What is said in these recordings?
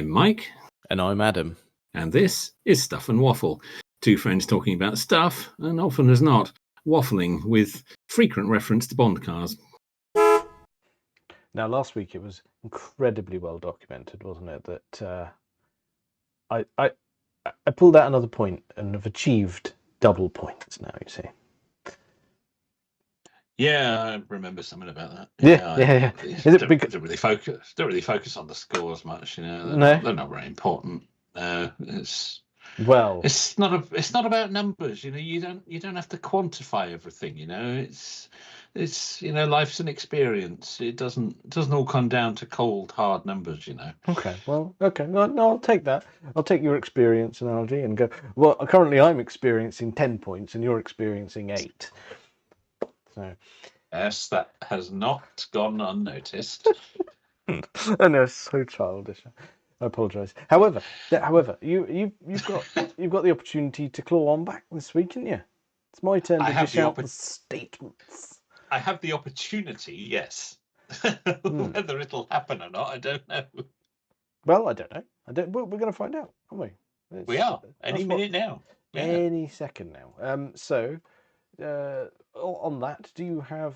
I'm Mike. And I'm Adam. And this is Stuff and Waffle. Two friends talking about stuff, and often as not, waffling with frequent reference to Bond cars. Now, last week it was incredibly well documented, wasn't it? That I pulled out another point and have achieved double points now, you see. Yeah, I remember something about that. Yeah. Don't really focus on the scores much. You know, they're not very important. It's not about numbers. You know, you don't have to quantify everything. You know, it's life's an experience. It doesn't all come down to cold hard numbers. You know. Okay. No, I'll take that. I'll take your experience analogy and go. Well, currently I'm experiencing 10 points and you're experiencing 8. So. Yes, that has not gone unnoticed. I know, so childish. I apologise. However, you've got the opportunity to claw on back this week, haven't you? It's my turn to dish out the statements. I have the opportunity, yes. Whether it'll happen or not, I don't know. Well, I don't know. We're going to find out, aren't we? We are any minute now. Yeah. Any second now. So, on that, do you have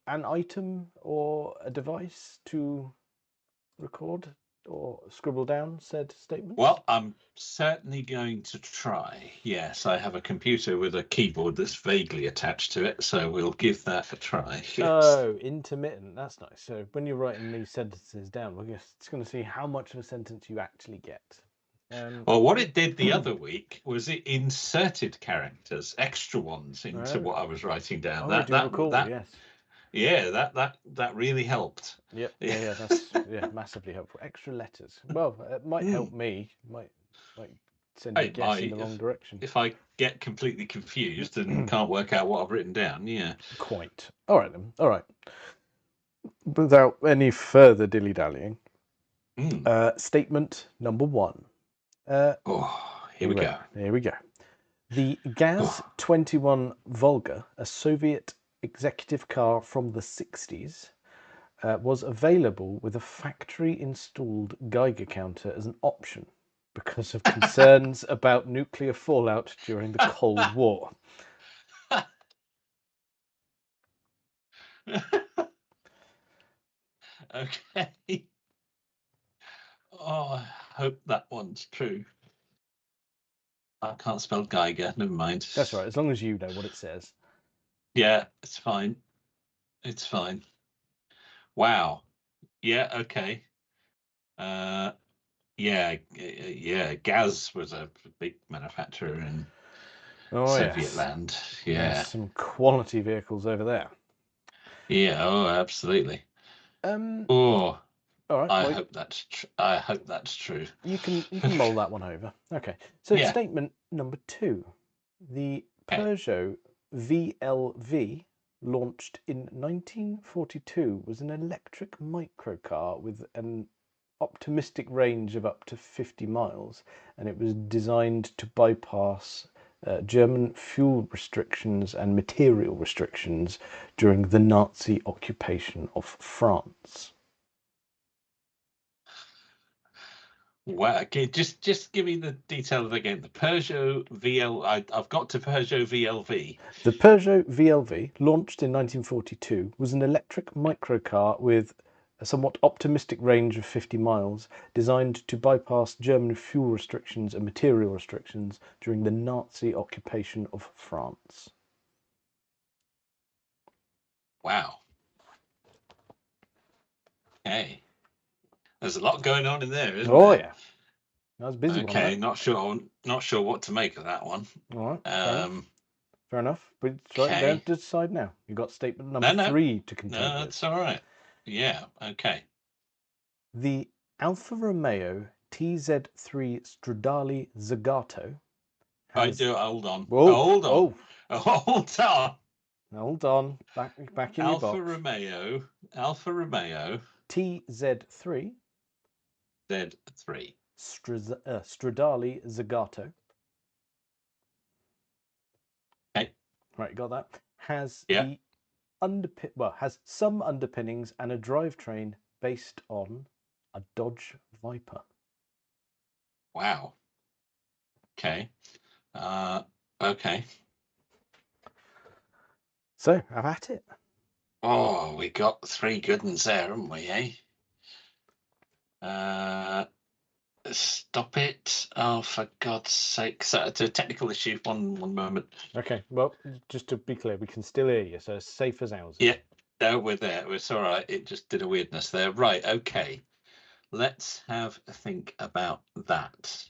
an item or a device to record or scribble down said statements? Well, I'm certainly going to try. Yes, I have a computer with a keyboard that's vaguely attached to it, so we'll give that a try. Yes. Oh, intermittent. That's nice. So when you're writing these sentences down, we're just going to see how much of a sentence you actually get. Well, what it did the other week was it inserted characters, extra ones, into what I was writing down. I do recall, yes. Yeah, that really helped. Yep. Yeah, that's massively helpful. Extra letters. Well, it might help me. Might send you guess in the wrong direction. If I get completely confused and can't work out what I've written down, yeah. Quite. All right then. All right. Without any further dilly-dallying, statement number 1. Here we go. Here we go. The Gaz-21 Volga, a Soviet executive car from the 60s, was available with a factory-installed Geiger counter as an option because of concerns about nuclear fallout during the Cold War. Okay. Oh, I hope that one's true. I can't spell Geiger. Never mind. That's right. As long as you know what it says. Yeah, it's fine. It's fine. Wow. Yeah. Okay. Yeah. Gaz was a big manufacturer in Soviet land. Yeah. There's some quality vehicles over there. Yeah. Oh, absolutely. All right. I hope that's true. You can mull that one over. Okay. So statement number 2. The Peugeot VLV, launched in 1942, was an electric microcar with an optimistic range of up to 50 miles, and it was designed to bypass German fuel restrictions and material restrictions during the Nazi occupation of France. Well, okay, just give me the details again. The Peugeot I've got to Peugeot VLV. The Peugeot VLV, launched in 1942, was an electric microcar with a somewhat optimistic range of 50 miles, designed to bypass German fuel restrictions and material restrictions during the Nazi occupation of France. Wow. Okay. There's a lot going on in there, isn't there? Oh yeah, I was busy. Okay, not sure what to make of that one. All right, fair enough. But don't decide now. You've got statement number 3 to contend with. No, that's all right. Yeah. Okay. The Alfa Romeo TZ3 Stradale Zagato. Hold on. Whoa. Hold on. Back in your box. Alfa Romeo. TZ3. Z3. Stradale Zagato. Okay. Right, you got that. Has has some underpinnings and a drivetrain based on a Dodge Viper. Wow. Okay. Okay. So, have at it. Oh, we got 3 good ones there, haven't we, Stop it. Oh, for God's sake. So it's a technical issue. One moment. Okay, well, just to be clear, we can still hear you, so it's safe as houses. Yeah, no, we're there. It's all right. It just did a weirdness there. Right, okay. Let's have a think about that.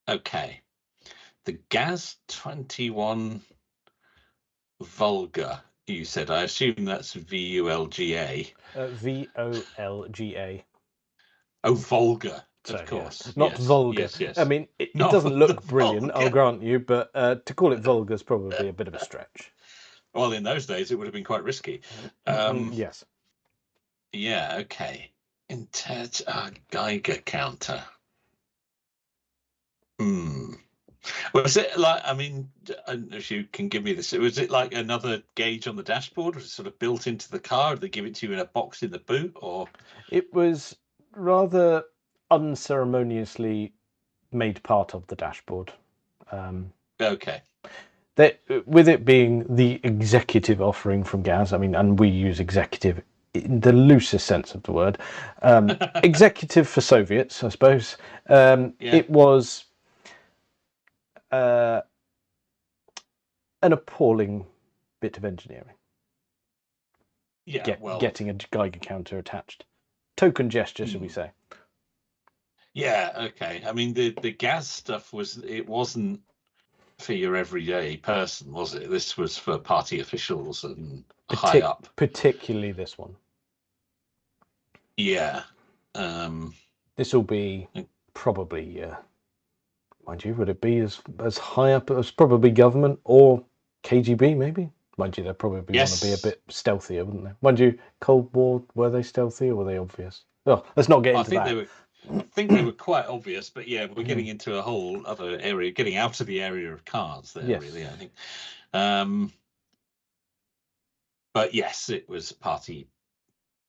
Okay. The Gaz 21 Volga, you said. I assume that's VULGA. VOLGA. Oh, Volga, So, of course. Yeah. Not yes, vulgar. Yes. I mean, it doesn't look brilliant, vulgar. I'll grant you, but to call it vulgar is probably a bit of a stretch. Well, in those days, it would have been quite risky. Yes. Yeah, okay. Geiger counter. Was it like, I mean, if you can give me this, was it like another gauge on the dashboard? Was it sort of built into the car? Did they give it to you in a box in the boot? Or it was rather unceremoniously made part of the dashboard. Okay. With it being the executive offering from Gaz, I mean, and we use executive in the loosest sense of the word, executive for Soviets, I suppose. It was an appalling bit of engineering. Yeah, getting a Geiger counter attached. Token gesture, should we say? Yeah, okay. I mean, the Gaz stuff wasn't for your everyday person, was it? This was for party officials and high up. Particularly this one. Yeah. This will be probably, mind you, would it be as high up as probably government or KGB, maybe? Mind you, they'd probably want to be a bit stealthier, wouldn't they? Mind you, Cold War, were they stealthy or were they obvious? Oh, let's not get into that. I think they were quite obvious, but yeah, we're getting into a whole other area, getting out of the area of cars there, really, I think. But yes, it was party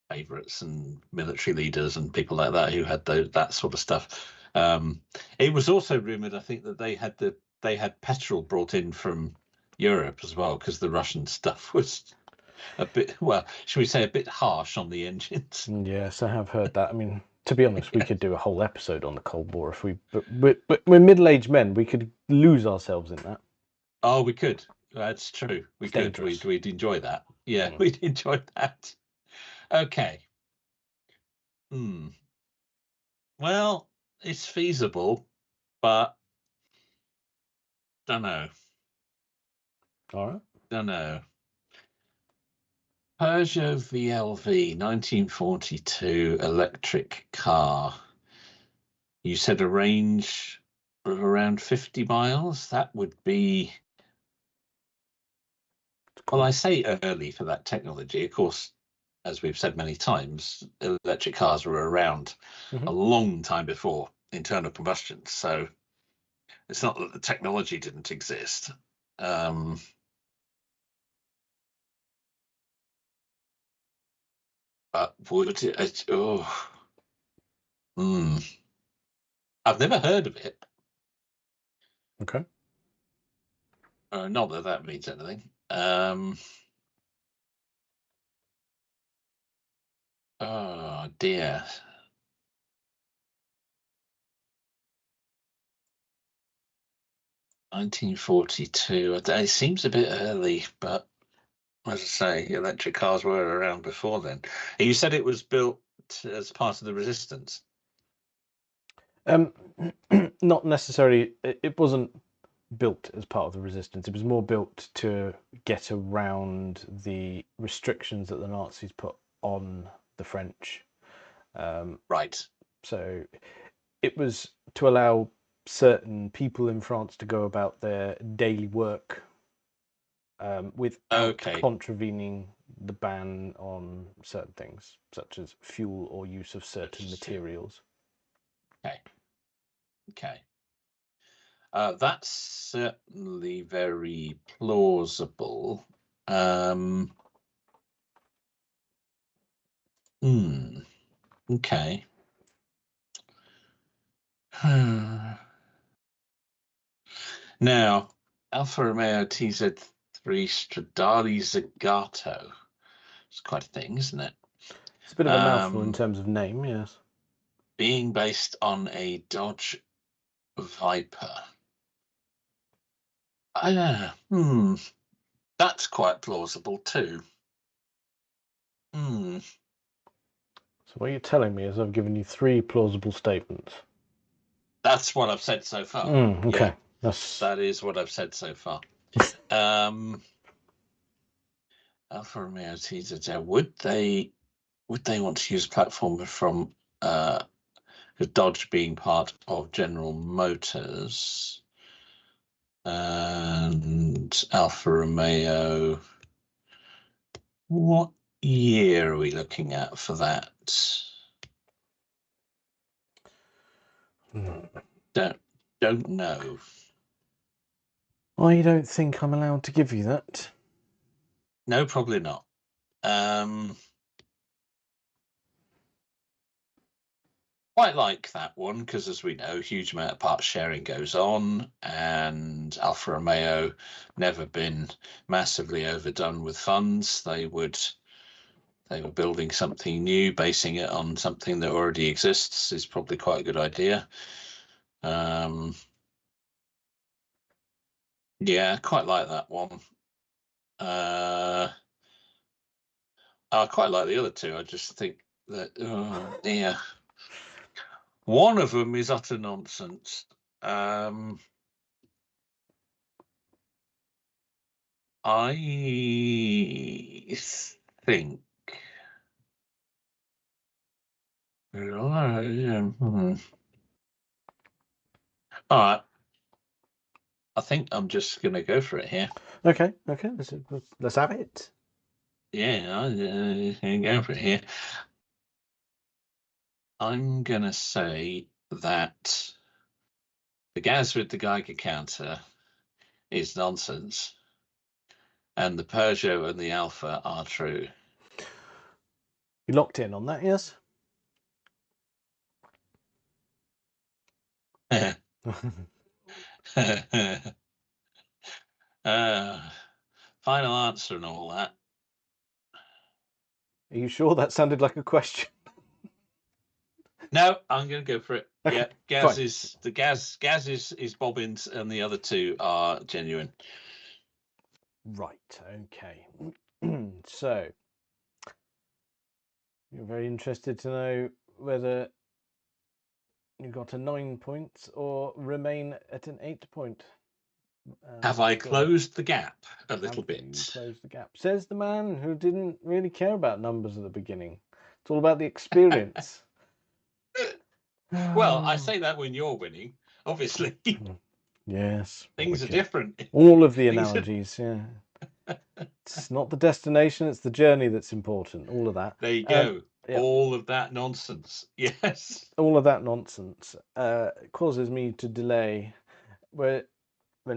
favourites and military leaders and people like that who had that sort of stuff. It was also rumoured, I think, that they had petrol brought in from Europe as well, because the Russian stuff was a bit, well, should we say, a bit harsh on the engines. Yes, I have heard that. I mean, to be honest, we could do a whole episode on the Cold War if but we're middle-aged men. We could lose ourselves in that. Oh, we could. That's true. We could. We'd enjoy that. Yeah, we'd enjoy that. Okay. Well, it's feasible, but don't know. All right. Don't know. Peugeot VLV 1942 electric car. You said a range of around 50 miles. That would be, well, I say early for that technology. Of course, as we've said many times, electric cars were around a long time before internal combustion. So it's not that the technology didn't exist. But would it? I've never heard of it. Okay. Not that that means anything. Oh dear. (1942). It seems a bit early, but as I say, electric cars were around before then. You said it was built as part of the resistance. Not necessarily. It wasn't built as part of the resistance. It was more built to get around the restrictions that the Nazis put on the French. Right. So it was to allow certain people in France to go about their daily work without contravening the ban on certain things, such as fuel or use of certain materials. Okay. That's certainly very plausible. Okay. Now, Alfa Romeo TZ3 Stradale Zagato. It's quite a thing, isn't it? It's a bit of a mouthful in terms of name, yes. Being based on a Dodge Viper. That's quite plausible too. So what you're telling me is I've given you 3 plausible statements. That's what I've said so far. Okay. Yeah, that is what I've said so far. Alfa Romeo TZ. Would they want to use a platform from Dodge being part of General Motors and Alfa Romeo? What year are we looking at for that? Don't know. I don't think I'm allowed to give you that. No, probably not. Quite like that one because, as we know, a huge amount of part sharing goes on, and Alfa Romeo never been massively overdone with funds. They were building something new, basing it on something that already exists is probably quite a good idea. Yeah, quite like that one. I quite like the other two. I just think that one of them is utter nonsense. I think. All right. I think I'm just going to go for it here. Okay. Let's have it. Yeah, I'm going for it here. I'm going to say that the gas with the Geiger counter is nonsense, and the Peugeot and the Alpha are true. You locked in on that, yes? Final answer and all that. Are you sure that sounded like a question? No, I'm going to go for it. Okay, yeah, gas is bobbins, and the other two are genuine. Right. Okay. So you're very interested to know whether you got a 9 points or remain at an 8 point. Have I closed the gap a little bit? Closed the gap, says the man who didn't really care about numbers at the beginning. It's all about the experience. Well, I say that when you're winning, obviously. Yes. Things are different. All of the analogies, yeah. It's not the destination, it's the journey that's important. All of that. There you go. All of that nonsense. Yes. All of that nonsense causes me to delay when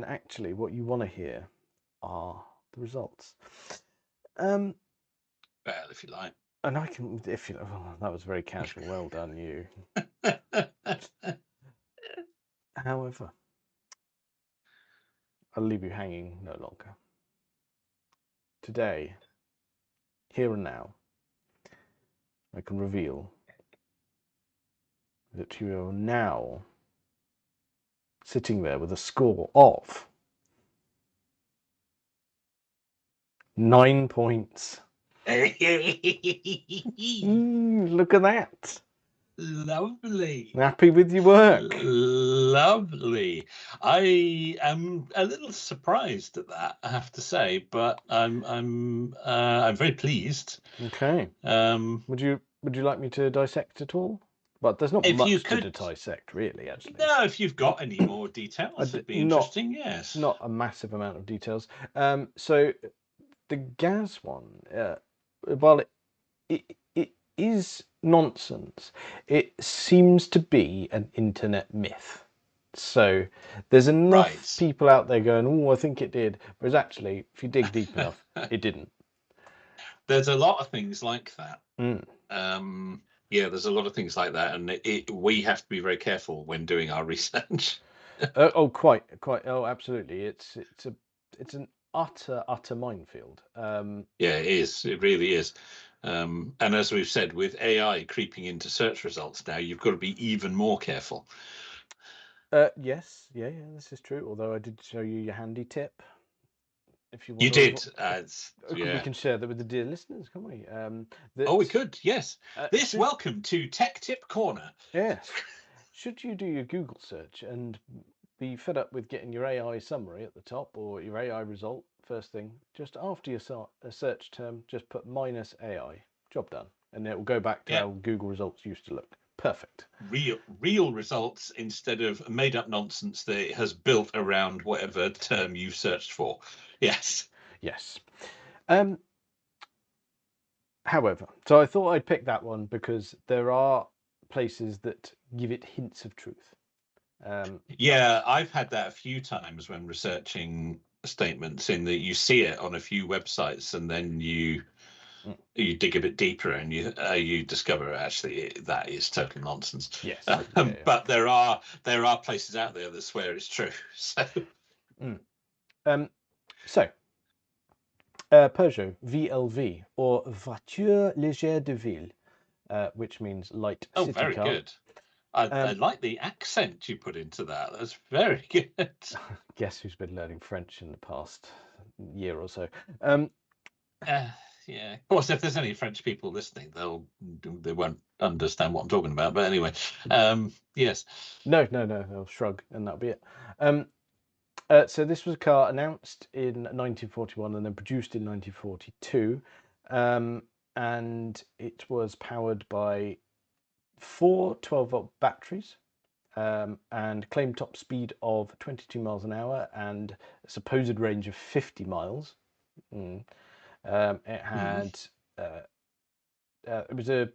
actually what you want to hear are the results. Well, if you like. And I can, if you know, that was very casual. Well done, you. However, I'll leave you hanging no longer. Today, here and now, I can reveal that you are now sitting there with a score of 9 points. Look at that. Lovely. Happy with your work. Lovely. I am a little surprised at that, I have to say, but I'm very pleased. Okay. Would you like me to dissect it all? But there's not much to dissect, really, actually. No, if you've got any more details, it'd be interesting, yes. Not a massive amount of details. So the gas one, while it is nonsense, it seems to be an internet myth. So there's enough people out there going, oh, I think it did. Whereas actually, if you dig deep enough, it didn't. There's a lot of things like that. there's a lot of things like that, and we have to be very careful when doing our research. Quite. Oh, absolutely. It's an utter minefield. Yeah, it is. It really is. And as we've said, with AI creeping into search results now, you've got to be even more careful. Yes, yeah, this is true. Although I did show you your handy tip. If you want you to did. We can share that with the dear listeners, can't we? We could. Yes. Welcome to Tech Tip Corner. Yes. Should you do your Google search and be fed up with getting your AI summary at the top or your AI result first thing, just after your search term, just put -AI. Job done, and it will go back to how Google results used to look. Perfect. Real results instead of made up nonsense that it has built around whatever term you've searched for. Yes. However, so I thought I'd pick that one because there are places that give it hints of truth. I've had that a few times when researching statements, in that you see it on a few websites and then you dig a bit deeper and you discover actually that is total nonsense. Yes. But there are places out there that swear it's true. So Peugeot VLV, or Voiture Légère de Ville, which means light city car. Very good. I like the accent you put into that. That's very good. Guess who's been learning French in the past year or so? Yeah. Of course, if there's any French people listening, they won't understand what I'm talking about. But anyway, yes. No, they'll shrug and that'll be it. So this was a car announced in 1941 and then produced in 1942, and it was powered by 4 12-volt batteries, and claimed top speed of 22 miles an hour and a supposed range of 50 miles. It had it was a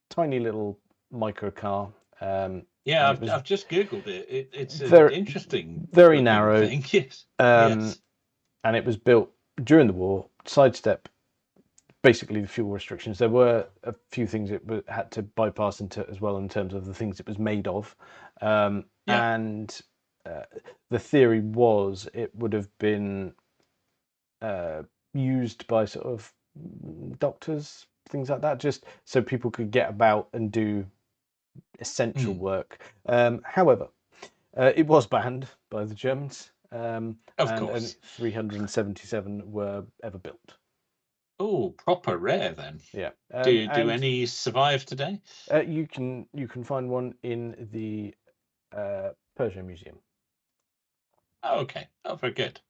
tiny little micro car. I've just googled it. It's very interesting, very narrow thing. Yes. And it was built during the war, sidestep basically the fuel restrictions. There were a few things it had to bypass into as well in terms of the things it was made of, and the theory was it would have been used by sort of doctors, things like that, just so people could get about and do essential work. However, it was banned by the Germans, of course. And 377 were ever built. Oh, proper rare then. Yeah. Do any survive today? You can find one in the Peugeot Museum. Oh, okay. Oh, very good.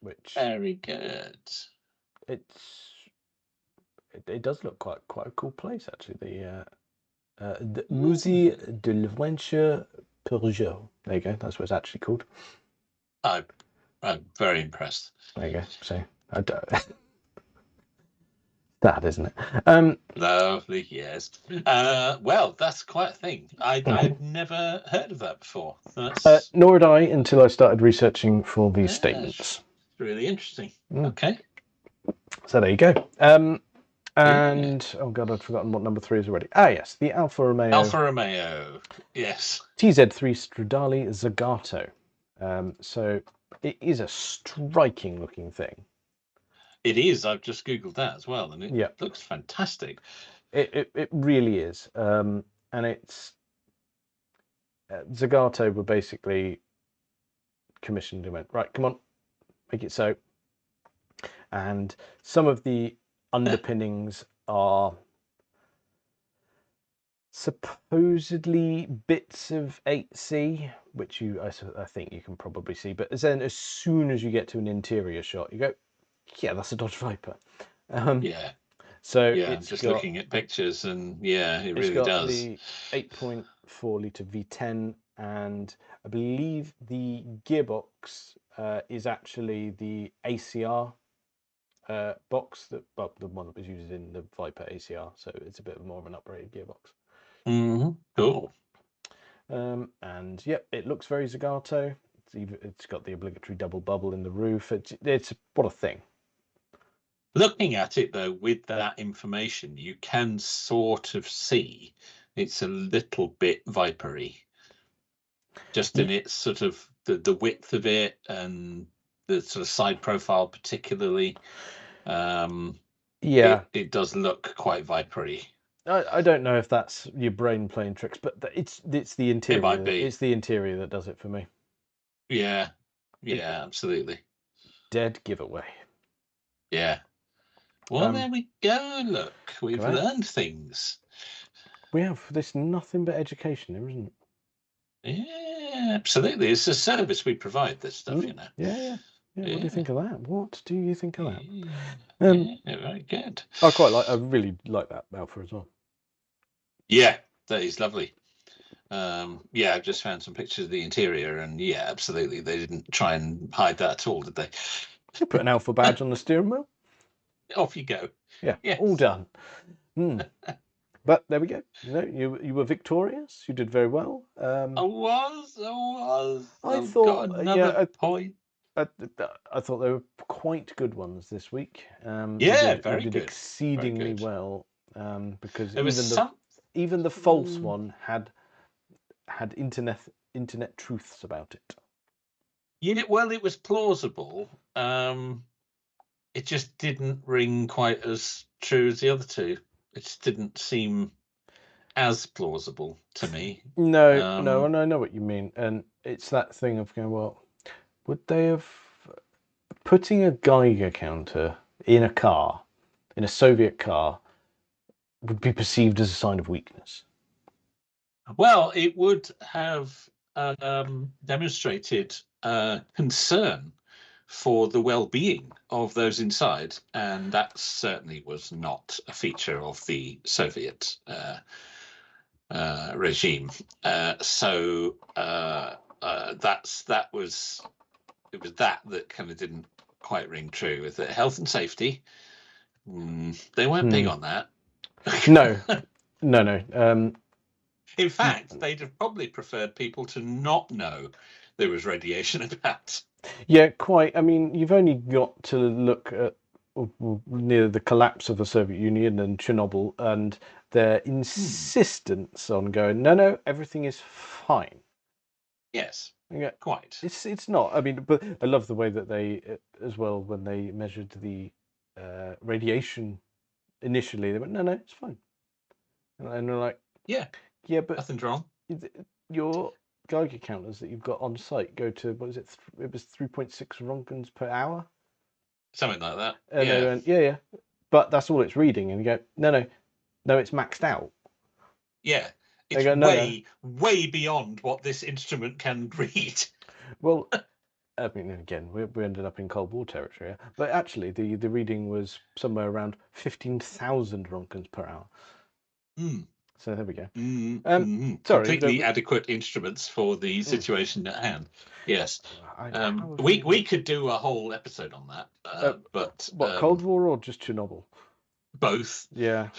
Which very good. It does look quite a cool place actually. The Musée de l'Aventure Peugeot. There you go. That's what it's actually called. I'm very impressed. There you go. So I don't. That, isn't it? Lovely, yes. Well, that's quite a thing. I've never heard of that before. Nor had I until I started researching for these statements. Really interesting. Okay. So there you go. And oh god, I'd forgotten what number 3 is already. Yes, the Alfa Romeo. Alfa Romeo, yes. TZ3 Stradale Zagato. So it is a striking looking thing. It is. I've just googled that as well, and it looks fantastic. It really is. And it's Zagato were basically commissioned and went, right, come on, make it so. And some of the underpinnings are supposedly bits of 8C, which I think you can probably see. But then as soon as you get to an interior shot, you go, yeah, that's a Dodge Viper. So I'm just looking at pictures, and it really does. The 8.4 litre V10, and I believe the gearbox is actually the ACR box, the one that was used in the Viper ACR. So it's a bit more of an upgraded gearbox. Cool. And it looks very Zagato. It's got the obligatory double bubble in the roof. It's what a thing. Looking at it, though, with that information, you can sort of see it's a little bit vipery. Just in its sort of the width of it and the sort of side profile particularly. It does look quite vipery. I don't know if that's your brain playing tricks, but it's the interior. It might be. It's the interior that does it for me. Yeah, absolutely. Dead giveaway. Yeah. Well, there we go. Look, we've learned things. We have. There's nothing but education there, isn't it? Yeah, absolutely. It's a service we provide, this stuff, you know. Yeah. What do you think of that? What do you think of that? Very good. I really like that Alpha as well. Yeah, that is lovely. I've just found some pictures of the interior, and yeah, absolutely, they didn't try and hide that at all, did they? You put an Alpha badge on the steering wheel. Off you go. Yeah, yes. All done. But there we go. You were victorious. You did very well. I was. I thought another point. I thought they were quite good ones this week. Very good. Did exceedingly well. Because there even the false one had internet truths about it. Yeah, well, it was plausible. It just didn't ring quite as true as the other two. It just didn't seem as plausible to me. No, and I know what you mean. And it's that thing of going, well, would they have putting a Geiger counter in a car, in a Soviet car, would be perceived as a sign of weakness? Well, it would have demonstrated concern for the well-being of those inside, and that certainly was not a feature of the Soviet regime. So that was that kind of didn't quite ring true. With the health and safety, they weren't big on that. No. In fact, they'd have probably preferred people to not know there was radiation about. Yeah, quite. I mean, you've only got to look at near the collapse of the Soviet Union and Chernobyl and their insistence on going, no, everything is fine. Yes, yeah, quite. It's not. I mean, but I love the way that they, as well, when they measured the radiation initially, they went, no, it's fine. And they're like, yeah, but nothing's wrong. Your Geiger counters that you've got on site go to, what is it? It was 3.6 roentgens per hour, something like that. And they went, yeah, but that's all it's reading. And you go, no, it's maxed out. Yeah, it's way beyond what this instrument can read. Well, I mean, again, we ended up in Cold War territory, but actually, the reading was somewhere around 15,000 roentgens per hour. So there we go. Sorry, completely adequate instruments for the situation at hand. Yes, we could do a whole episode on that. But what, Cold War or just Chernobyl? Both. Yeah,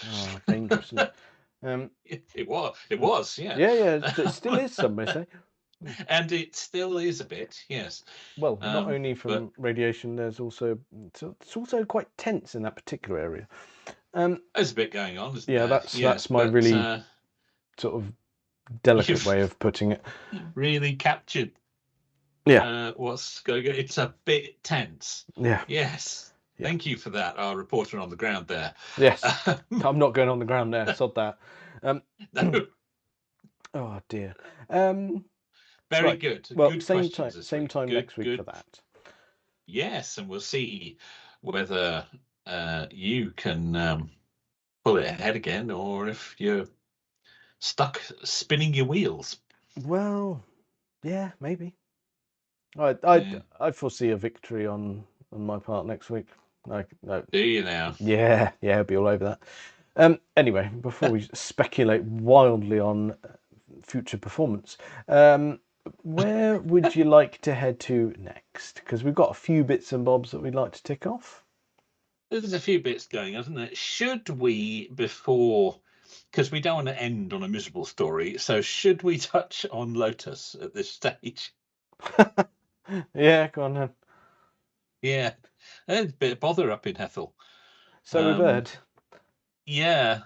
dangerous. Isn't it? It was. Yeah. Yeah. It still is, some may say. And it still is a bit, yes. Well, not only from radiation, it's also quite tense in that particular area. There's a bit going on, isn't there? That's my really sort of delicate way of putting it. Really captured. Yeah. What's going on? It's a bit tense. Yeah. Yes. Yeah. Thank you for that, our reporter on the ground there. Yes. I'm not going on the ground there. Sod that. No. Oh dear. Very good. Well, good same time next week for that. Yes, and we'll see whether you can pull it ahead again, or if you're stuck spinning your wheels. Well, yeah, maybe. I foresee a victory on my part next week. Do you now? Yeah, I'll be all over that. Anyway, before we speculate wildly on future performance, where would you like to head to next? Because we've got a few bits and bobs that we'd like to tick off. There's a few bits going, isn't there? Should we, because we don't want to end on a miserable story, so should we touch on Lotus at this stage? Yeah, go on then. Yeah, there's a bit of bother up in Hethel. So we've heard. Yeah.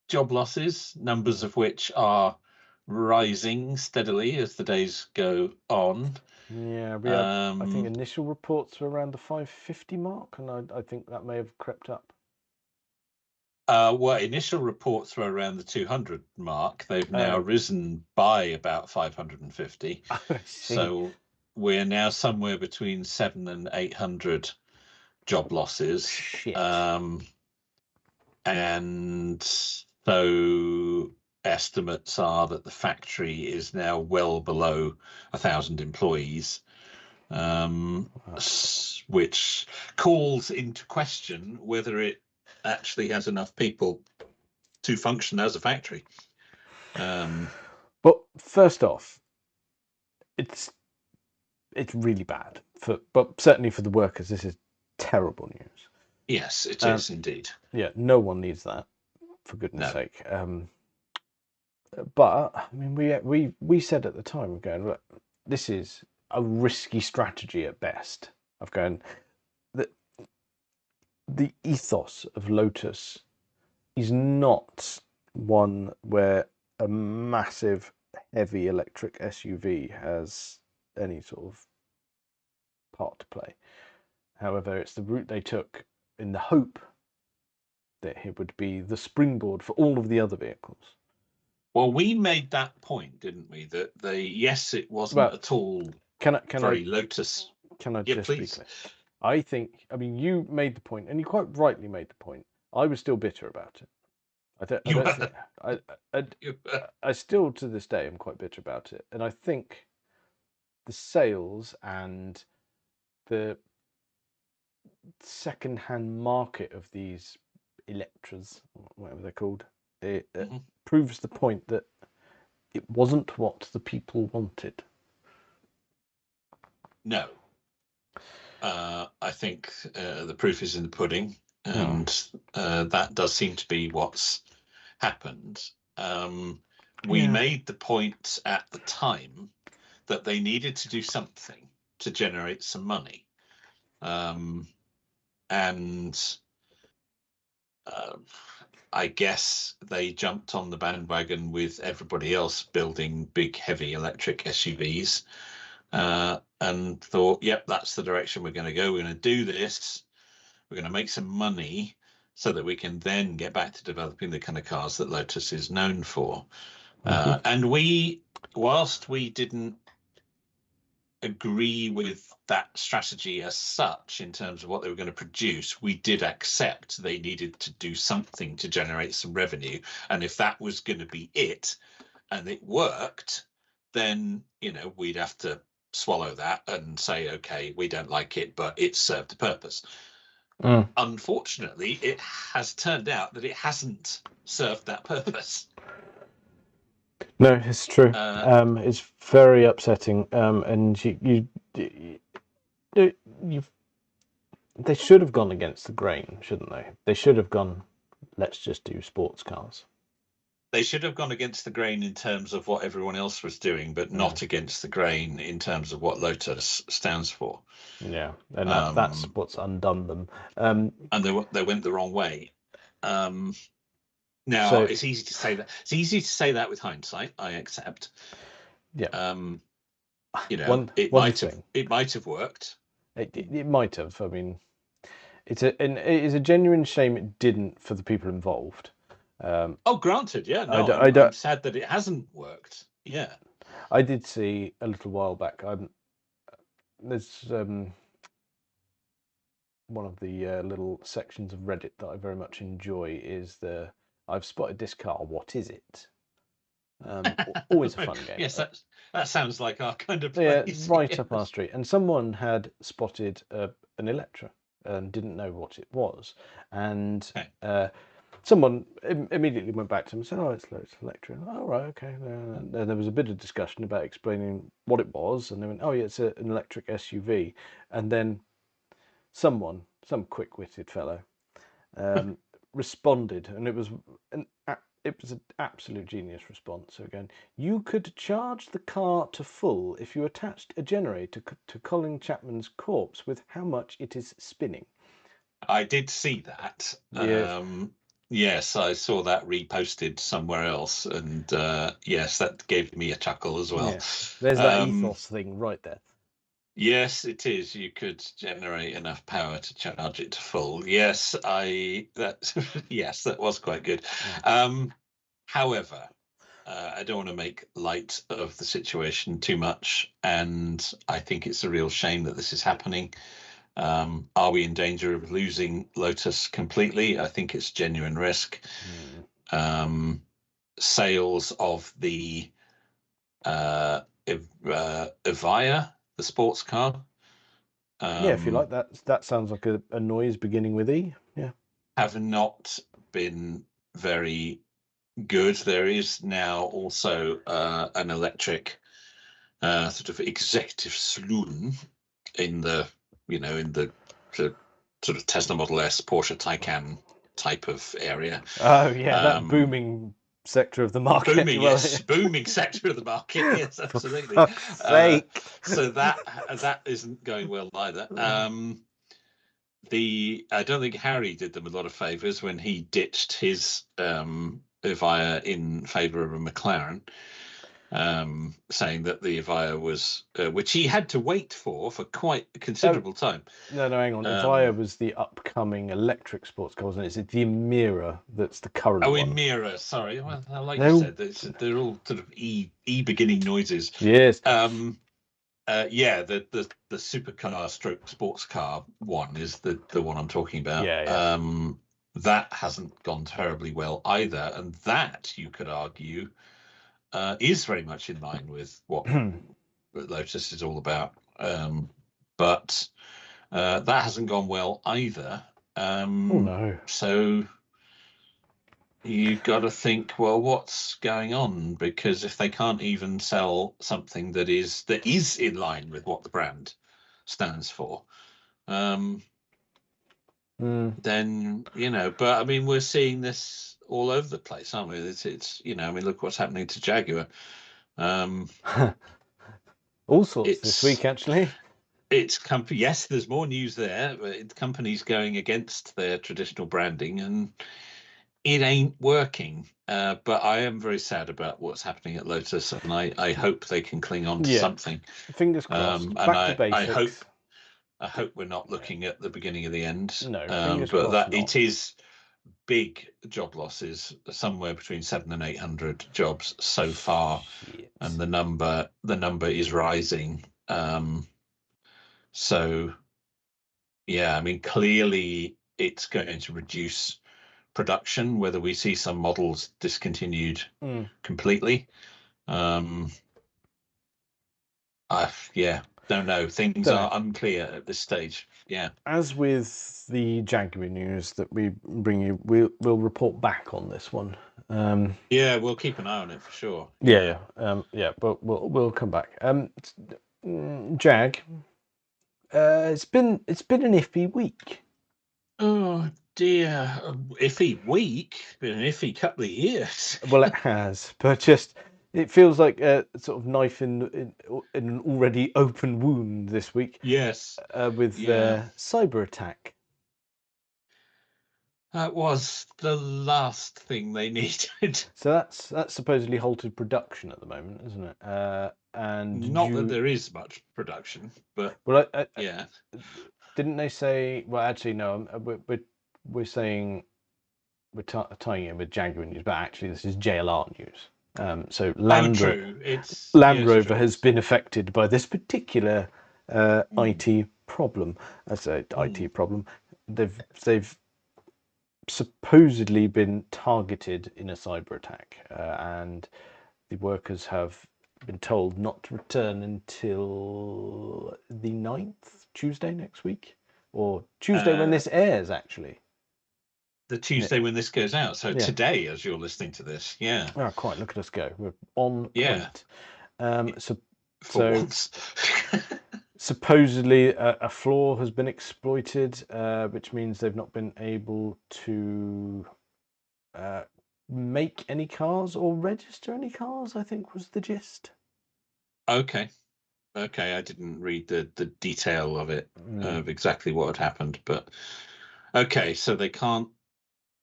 Job losses, numbers of which are rising steadily as the days go on. Yeah, we had, I think initial reports were around the 550 mark, and I think that may have crept up. Well, initial reports were around the 200 mark. They've now risen by about 550. I see. So we're now somewhere between 700 and 800 job losses. Shit. And so estimates are that the factory is now well below 1,000 employees, which calls into question whether it actually has enough people to function as a factory. But first off, it's really bad but certainly for the workers, this is terrible news. Yes, it is indeed. Yeah, no one needs that, for goodness sake. But I mean, we said at the time, we're going, look, this is a risky strategy at best. Of going, the ethos of Lotus is not one where a massive, heavy electric SUV has any sort of part to play. However, it's the route they took in the hope that it would be the springboard for all of the other vehicles. Well, we made that point, didn't we? That it wasn't at all very Lotus. Can I just be clear? I think, I mean, you made the point, and you quite rightly made the point. I was still bitter about it. I still, to this day, am quite bitter about it. And I think the sales and the second-hand market of these Electras, whatever they're called, it proves the point that it wasn't what the people wanted. No. I think the proof is in the pudding, and that does seem to be what's happened. We made the point at the time that they needed to do something to generate some money. I guess they jumped on the bandwagon with everybody else building big, heavy electric SUVs, and thought, yep, that's the direction we're going to go. We're going to do this. We're going to make some money so that we can then get back to developing the kind of cars that Lotus is known for. And whilst we didn't agree with that strategy as such in terms of what they were going to produce, we did accept they needed to do something to generate some revenue. And if that was going to be it, and it worked, then, we'd have to swallow that and say, okay, we don't like it, but it served a purpose. Unfortunately, it has turned out that it hasn't served that purpose. No, it's true. It's very upsetting, and they should have gone against the grain, shouldn't they? They should have gone, let's just do sports cars. They should have gone against the grain in terms of what everyone else was doing, but not against the grain in terms of what Lotus stands for. Yeah, and that's what's undone them. And they went the wrong way. Now, it's easy to say that. It's easy to say that with hindsight. I accept. Yeah. It might have worked. It might have. I mean, it is a genuine shame it didn't for the people involved. Granted, yeah. No, I'm sad that it hasn't worked. Yeah. I did see a little while back. There's one of the little sections of Reddit that I very much enjoy is I've spotted this car. What is it? Always a fun game. Yes, that sounds like our kind of place. Yeah, right up our street. And someone had spotted an Electra and didn't know what it was. And someone immediately went back to him and said, "Oh, it's Electra." Oh, right, okay. And there was a bit of discussion about explaining what it was. And they went, "Oh, yeah, it's an electric SUV." And then some quick-witted fellow responded, and it was an absolute genius response. So again, you could charge the car to full if you attached a generator to Colin Chapman's corpse with how much it is spinning. I did see that. Yes. Yes, I saw that reposted somewhere else, and yes, that gave me a chuckle as well. Yeah. There's that ethos thing right there. Yes, it is. You could generate enough power to charge it to full. Yes, yes, that was quite good. However, I don't want to make light of the situation too much, and I think it's a real shame that this is happening. Are we in danger of losing Lotus completely? I think it's genuine risk. Sales of the Evija, the sports car. If you like that, that sounds like a noise beginning with E. Yeah. Have not been very good. There is now also an electric sort of executive saloon in the sort of Tesla Model S, Porsche Taycan type of area. Oh yeah, that booming sector of the market. Booming, yes, booming sector of the market. Yes, absolutely. For fuck's sake. So that isn't going well either. I don't think Harry did them a lot of favors when he ditched his Evija in favor of a McLaren, saying that the Evija was, which he had to wait for quite a considerable time. No, hang on. Evija was the upcoming electric sports car, wasn't it? It's the Emira that's the current one. Emira, sorry. Well, like you said, they're all sort of E beginning noises. Yes. Yeah, the supercar stroke sports car one is the one I'm talking about. Yeah. That hasn't gone terribly well either, and that, you could argue, is very much in line with what Lotus is all about. But that hasn't gone well either. Oh no. So you've got to think, well, what's going on? Because if they can't even sell something that is in line with what the brand stands for, then but I mean, we're seeing this all over the place, aren't we? It's I mean, look what's happening to Jaguar. All sorts this week, actually. It's yes, there's more news there. Companies going against their traditional branding, and it ain't working. But I am very sad about what's happening at Lotus, and I hope they can cling on to something. Fingers crossed. Back to basics. I hope we're not looking at the beginning of the end. No, but that it is big job losses, somewhere between 700 and 800 jobs so far, and the number is rising. So, yeah, I mean, clearly it's going to reduce production, whether we see some models discontinued completely. Don't know. Things are unclear at this stage. Yeah. As with the Jaguar news that we bring you, we'll report back on this one. Yeah, we'll keep an eye on it for sure. Yeah. But we'll come back. Jag. It's been an iffy week. Oh dear, iffy week. Been an iffy couple of years. Well, it has, but it feels like a sort of knife in an already open wound this week. Yes, with cyber attack. That was the last thing they needed. So that's supposedly halted production at the moment, isn't it? And not that there is much production, but yeah. Didn't they say? Well, actually, no. We're saying we're tying it with Jaguar news, but actually, this is JLR news. So Land Rover has been affected by this particular IT problem. I say IT problem. They've supposedly been targeted in a cyber attack, and the workers have been told not to return until the 9th, Tuesday next week, or Tuesday when this airs, actually. The Tuesday when this goes out, so today, as you're listening to this, Oh, quite! Look at us go. We're on point. For once. Supposedly, a flaw has been exploited, which means they've not been able to make any cars or register any cars, I think was the gist. Okay, I didn't read the detail of it, of exactly what had happened, but Okay, so they can't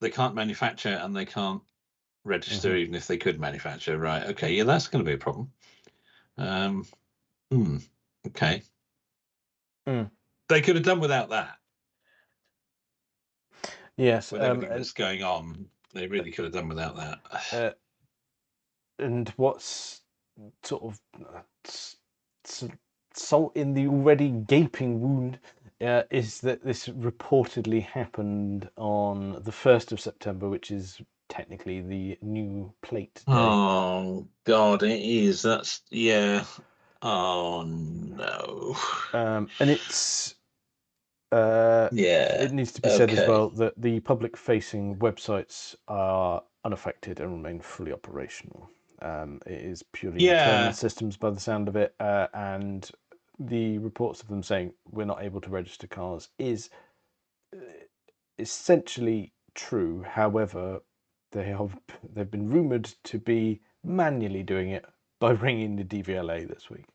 manufacture and they can't register even if they could manufacture. Right. Okay. Yeah, that's going to be a problem. Okay. They could have done without that. Yes. With everything that's going on, they really could have done without that. And what's sort of salt in the already gaping wound is that this reportedly happened on the 1st of September, which is technically the new plate day. Oh God, it is. That's Oh no. And it's it needs to be said as well that the public-facing websites are unaffected and remain fully operational. It is purely internal systems by the sound of it, and the reports of them saying we're not able to register cars is essentially true. However, they've been rumoured to be manually doing it by ringing the DVLA this week.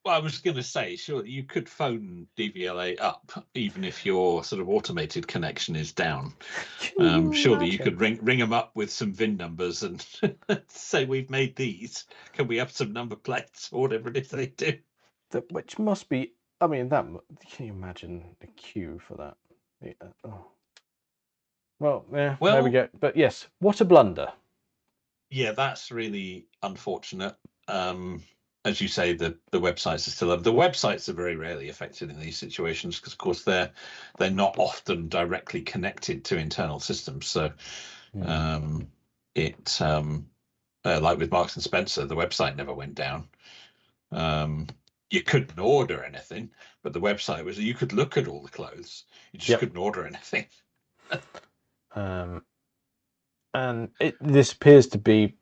Well, I was going to say, sure, you could phone DVLA up even if your sort of automated connection is down. Surely you could ring them up with some VIN numbers and say, we've made these. Can we have some number plates or whatever it is they do? Which must be, I mean, can you imagine the queue for that? Yeah. Oh. Well, there we go. But yes, what a blunder. Yeah, that's really unfortunate. As you say, the websites are still up. The websites are very rarely affected in these situations because, of course, they're not often directly connected to internal systems. So, like with Marks and Spencer, the website never went down. You couldn't order anything, but the website was. You could look at all the clothes. You just couldn't order anything. And this appears to be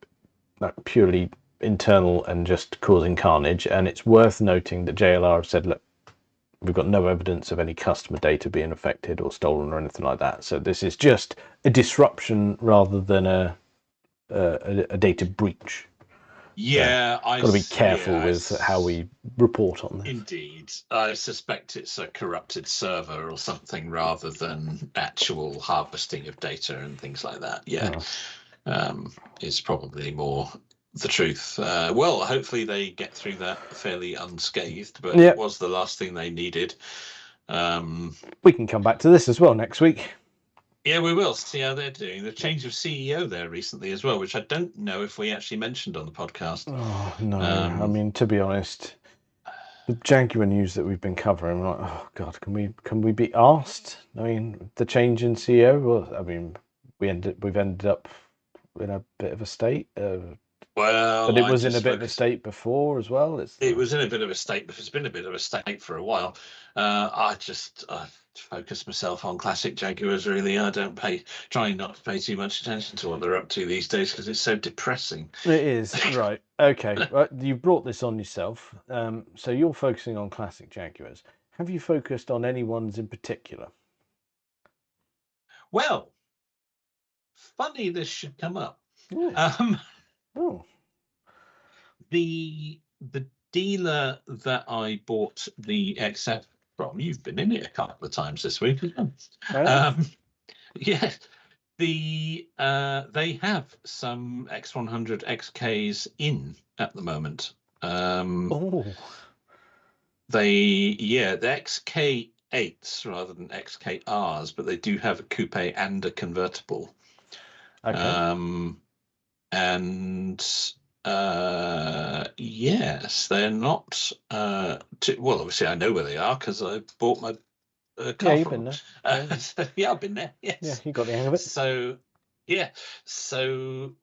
purely internal and just causing carnage. And it's worth noting that JLR have said, look, we've got no evidence of any customer data being affected or stolen or anything like that. So this is just a disruption rather than a data breach. Yeah, I've got to be careful with how we report on this. Indeed. I suspect it's a corrupted server or something rather than actual harvesting of data and things like that. Yeah, it's probably more the truth. Well, hopefully they get through that fairly unscathed, but it was the last thing they needed. We can come back to this as well next week. Yeah, we will see how they're doing. The change of CEO there recently as well, which I don't know if we actually mentioned on the podcast. Oh, no. I mean, to be honest, the Jaguar news that we've been covering, we're like, oh God, can we be asked? I mean, the change in CEO. Well, I mean, we've ended up in a bit of a state. But it was in a bit of a state before as well. It was in a bit of a state, but it's been a bit of a state for a while. I focus myself on classic Jaguars, really. I try not to pay too much attention to what they're up to these days because it's so depressing. It is, right. Okay, you brought this on yourself. So you're focusing on classic Jaguars. Have you focused on any ones in particular? Well, funny this should come up. The dealer that I bought the XF from, you've been in it a couple of times this week as well. Yes, they have some X100 XKs in at the moment. The XK8s rather than XKRs, but they do have a coupe and a convertible. Yes, they're not. Well, obviously, I know where they are because I bought my car you've been there. Yeah, I've been there. Yes. Yeah, you got the hang of it. So, yeah. So,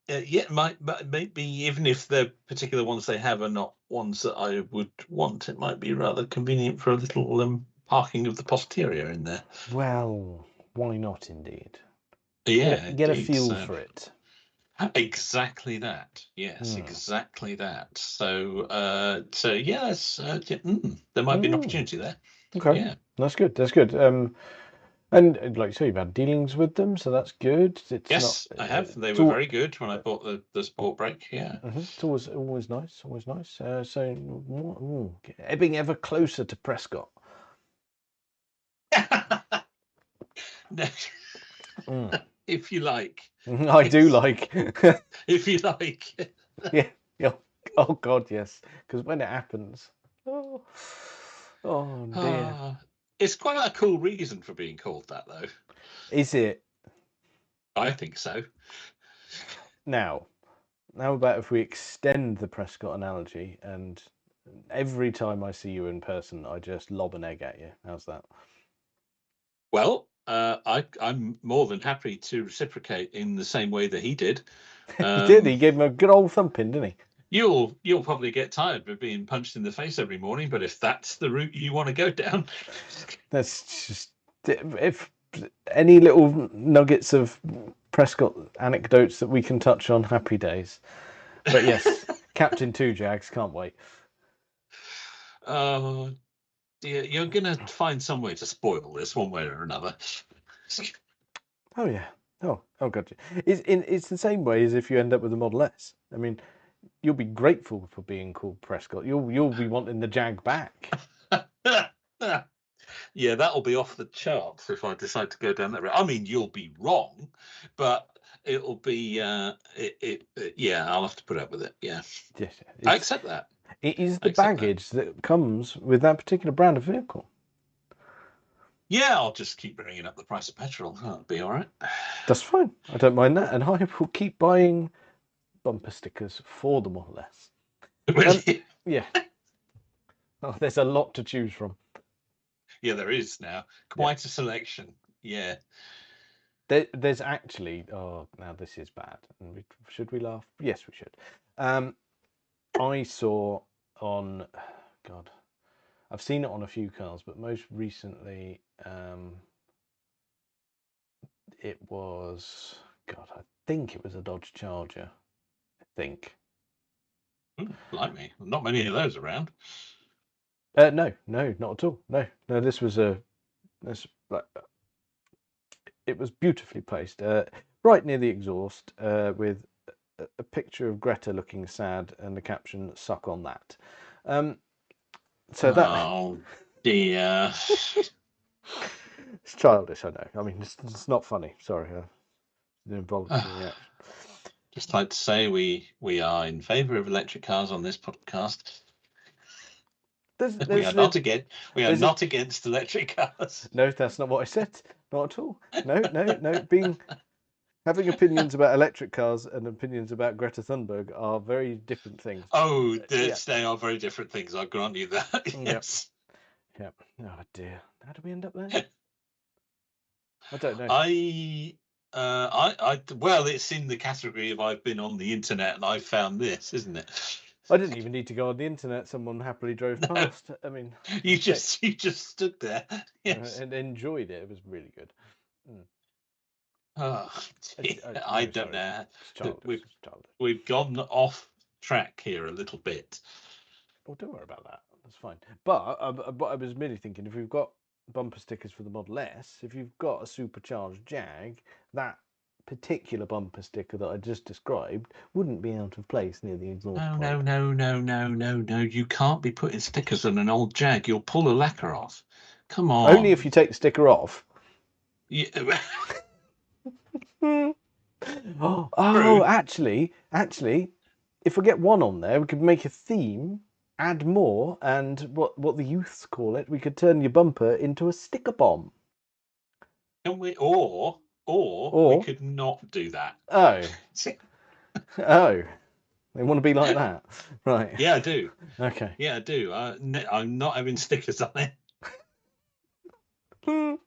maybe even if the particular ones they have are not ones that I would want, it might be rather convenient for a little parking of the posterior in there. Well, why not? Indeed. Yeah, get a feel for it. Exactly that. Yes, exactly that. So yes, there might be an opportunity there. Okay, yeah, that's good. That's good. And like you say, you've had dealings with them, so that's good. I have. They were very good when I bought the sport brake. Yeah, it's always nice. Always nice. So ebbing ever closer to Prescott. If you like. I do like. If you like. Yeah. Oh God, yes. Because when it happens, oh dear. It's quite a cool reason for being called that, though. Is it? I think so. Now about if we extend the Prescott analogy, and every time I see you in person, I just lob an egg at you. How's that? Well, I'm more than happy to reciprocate in the same way that he did. He did. He gave him a good old thumping, didn't he? You'll probably get tired of being punched in the face every morning, but if that's the route you want to go down, that's just, if any little nuggets of Prescott anecdotes that we can touch on, happy days. But yes, Captain 2 Jags, can't wait. You're gonna find some way to spoil this one way or another. Oh yeah. Oh God. It's the same way as if you end up with a Model S. I mean, you'll be grateful for being called Prescott. You'll be wanting the Jag back. Yeah, that'll be off the charts if I decide to go down that route. I mean, you'll be wrong, but it'll be yeah, I'll have to put up with it. Yeah, Yes, I accept that. It is the baggage that comes with that particular brand of vehicle. Yeah, I'll just keep bringing up the price of petrol. That'll be all right. That's fine. I don't mind that, and I will keep buying bumper stickers for the Model S. Really? Yeah. Oh, there's a lot to choose from. Yeah, there is now. Quite a selection. Yeah. There's actually. Oh, now this is bad. Should we laugh? Yes, we should. I saw on. God, I've seen it on a few cars, but most recently, it was. God, I think it was a Dodge Charger. I think. Like me, not many of those around. No, not at all. No. This was it was beautifully placed, right near the exhaust, with a picture of Greta looking sad and the caption "Suck on that." So that. Oh dear. It's childish, I know. I mean, it's not funny. Sorry, the involuntary reaction. Just like to say, we are in favour of electric cars on this podcast. We are not against electric cars. No, that's not what I said. Not at all. No. Having opinions about electric cars and opinions about Greta Thunberg are very different things. Oh, they are very different things. I grant you that. Yes. Yep. Oh dear. How do we end up there? I don't know. Well, it's in the category of I've been on the internet and I've found this, isn't it? I didn't even need to go on the internet. Someone happily drove past. I mean, you just stood there, yes, and enjoyed it. It was really good. Oh, I don't know. We've gone off track here a little bit. Oh, don't worry about that. That's fine. But I was merely thinking, if we've got bumper stickers for the Model S, if you've got a supercharged Jag, that particular bumper sticker that I just described wouldn't be out of place near the exhaust pipe. No. You can't be putting stickers on an old Jag. You'll pull the lacquer off. Come on. Only if you take the sticker off. Yeah. Oh, actually, if we get one on there, we could make a theme, add more, and what the youths call it, we could turn your bumper into a sticker bomb. Can we? Or we could not do that. Oh. Oh. They want to be like that, right? Yeah, I do. Okay. Yeah, I do. I'm not having stickers on it. Do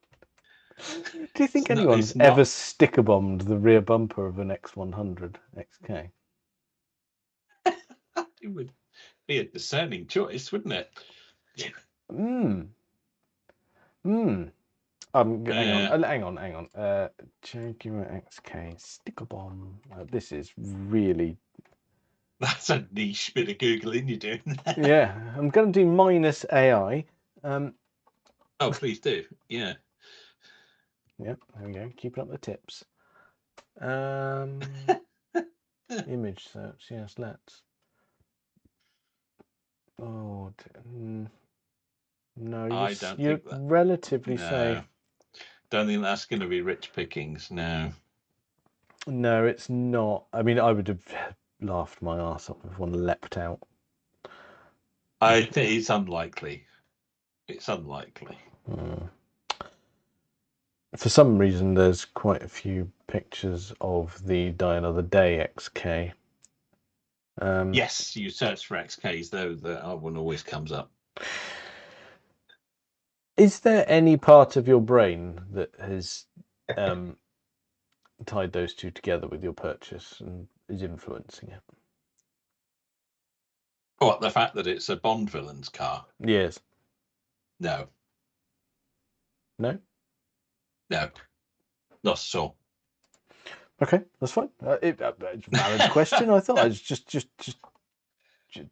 you think anyone's ever sticker bombed the rear bumper of an X100 XK? It would be a discerning choice, wouldn't it? Hang on. Jaguar XK sticker bomb. This is really. That's a niche bit of Googling you're doing there. Yeah, I'm going to do minus AI. Oh, please do. Yeah. Yep, there we go. Keeping up the tips. Image search. Yes, let's. No, you're relatively safe. don't think that's going to be rich pickings. No. No, it's not. I mean, I would have laughed my arse off if one leapt out. I think it's unlikely. It's unlikely. For some reason, there's quite a few pictures of the Die Another Day XK. Yes, you search for XKs, though, that one always comes up. Is there any part of your brain that has tied those two together with your purchase and is influencing it? What, the fact that it's a Bond villain's car? Yes. No. No? No. Not at all. Okay, that's fine. It's a valid question. I thought I was just.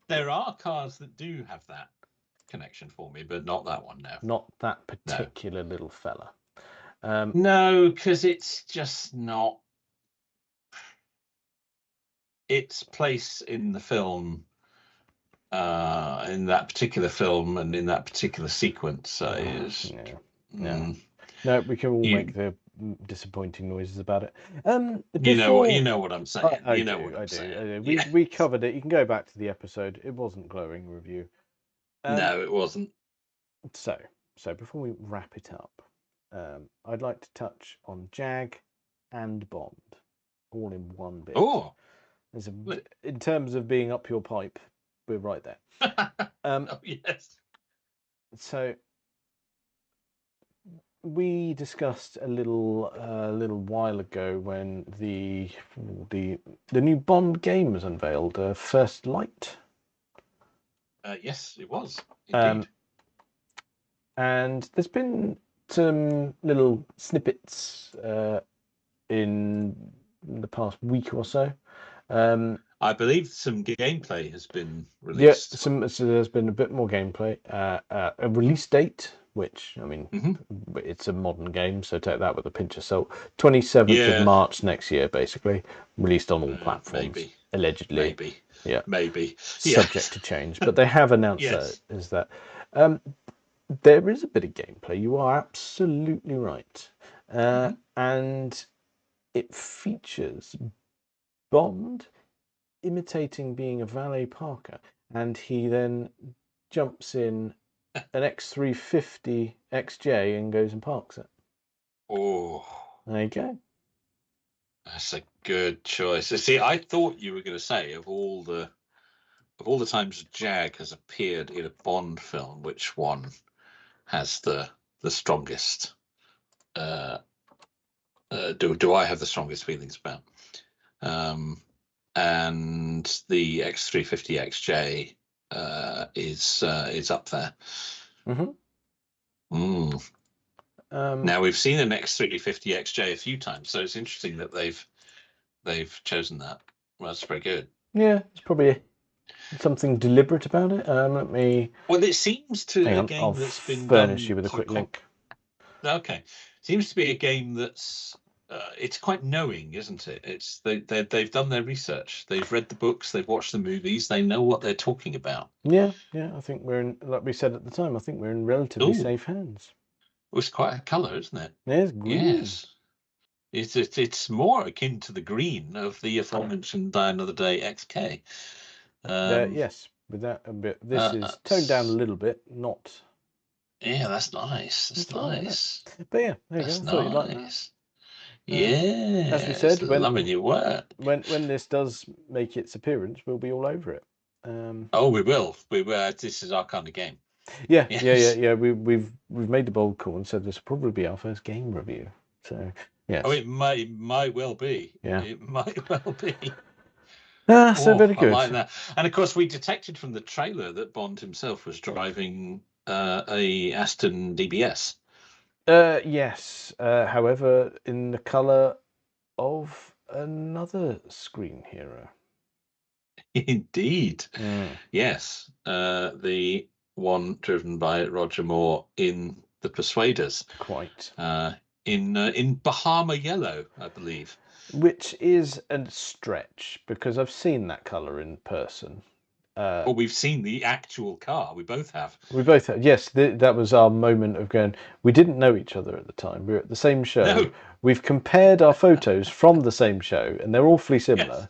There are cars that do have that connection for me, but not that one. No. Not that particular little fella. No, because it's just not. Its place in the film, in that particular film, and in that particular sequence is. Yeah. No, we can all make the disappointing noises about it. You know what I'm saying. I do. We covered it. You can go back to the episode. It wasn't glowing review. No, it wasn't. So before we wrap it up, I'd like to touch on Jag and Bond, all in one bit. Oh, in terms of being up your pipe, we're right there. Oh yes. So we discussed a little while ago when the new Bond game was unveiled, First Light. Yes, it was indeed. And there's been some little snippets in the past week or so. I believe some gameplay has been released. Yeah, so there's been a bit more gameplay. A release date, which, I mean, it's a modern game, so take that with a pinch of salt. 27th of March next year, basically. Released on all platforms. Maybe. Allegedly. Maybe. Yeah. Maybe. Subject to change. But they have announced that there is a bit of gameplay. You are absolutely right. And it features Bond imitating being a valet parker, and he then jumps in an X350 XJ and goes and parks it. Oh, there you go. That's a good choice. See, I thought you were going to say of all the times Jag has appeared in a Bond film, which one has the strongest? Do I have the strongest feelings about? And the X350 XJ is up there. Now we've seen an X350 XJ a few times, so it's interesting that they've chosen that. Well, that's very good. Yeah, it's probably something deliberate about it. Let me. Well, it seems to Hang a on, game I'll that's been furnish you with a quick link. Okay, seems to be a game that's it's quite knowing, isn't it? It's they've done their research. They've read the books. They've watched the movies. They know what they're talking about. Yeah. I think we're in, like we said at the time, I think we're in relatively safe hands. Well, it's quite a colour, isn't it? It's green. Yes. It's more akin to the green of the aforementioned Die Another Day XK. Yes, with that a bit. This is toned down a little bit, not. Yeah, that's nice. That's nice. But yeah, there you go. I thought you'd like that. Yeah, as we said, loving your work. When this does make its appearance, we'll be all over it. Oh, we will. We will. This is our kind of game. Yeah, yes. yeah. We've made the bold call and said this will probably be our first game review. So yes. Oh, it might well be. Yeah, it might well be. So very good. I like that. And of course, we detected from the trailer that Bond himself was driving a Aston DBS. Yes. However, in the colour of another screen hero. Indeed. Yes. The one driven by Roger Moore in The Persuaders. Quite. In Bahama Yellow, I believe. Which is a stretch, because I've seen that colour in person. Well, we've seen the actual car. We both have. We both have. Yes, that was our moment of going. We didn't know each other at the time. We were at the same show. No. We've compared our photos from the same show, and they're awfully similar. Yes.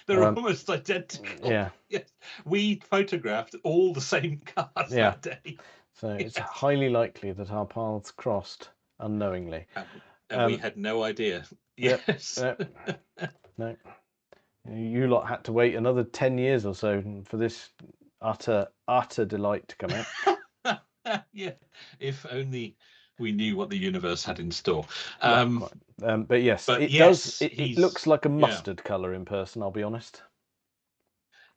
They're almost identical. Yeah. Yes. We photographed all the same cars that day. So it's highly likely that our paths crossed unknowingly. And we had no idea. Yes. No. You lot had to wait another 10 years or so for this utter delight to come out. Yeah. If only we knew what the universe had in store. But yes, it looks like a mustard colour in person, I'll be honest.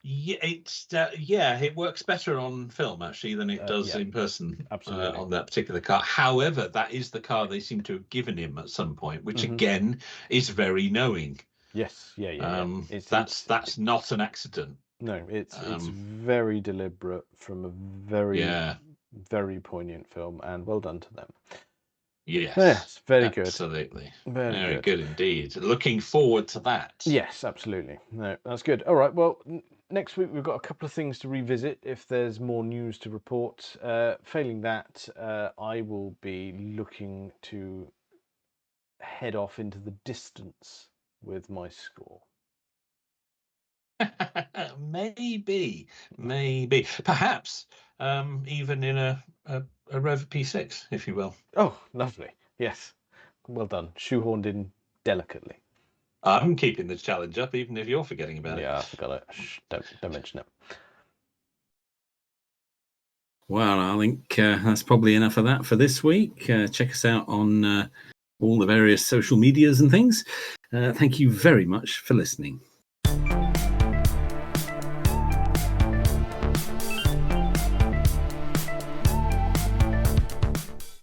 Yeah, it works better on film actually than it does in person. Absolutely. On that particular car. However, that is the car they seem to have given him at some point, which again is very knowing. Yes, yeah. That's not an accident. No, it's very deliberate from a very poignant film, and well done to them. Yes, very good. Absolutely. Very good indeed. Looking forward to that. Yes, absolutely. No, that's good. All right, well, next week we've got a couple of things to revisit if there's more news to report. Failing that, I will be looking to head off into the distance with my score. Maybe, perhaps, even in a Rover P6, if you will. Oh, lovely. Yes, well done. Shoehorned in delicately. I'm keeping the challenge up, even if you're forgetting about it. Yeah, I forgot it. Shh, don't mention it. Well, I think that's probably enough of that for this week. Check us out on all the various social medias and things. Thank you very much for listening.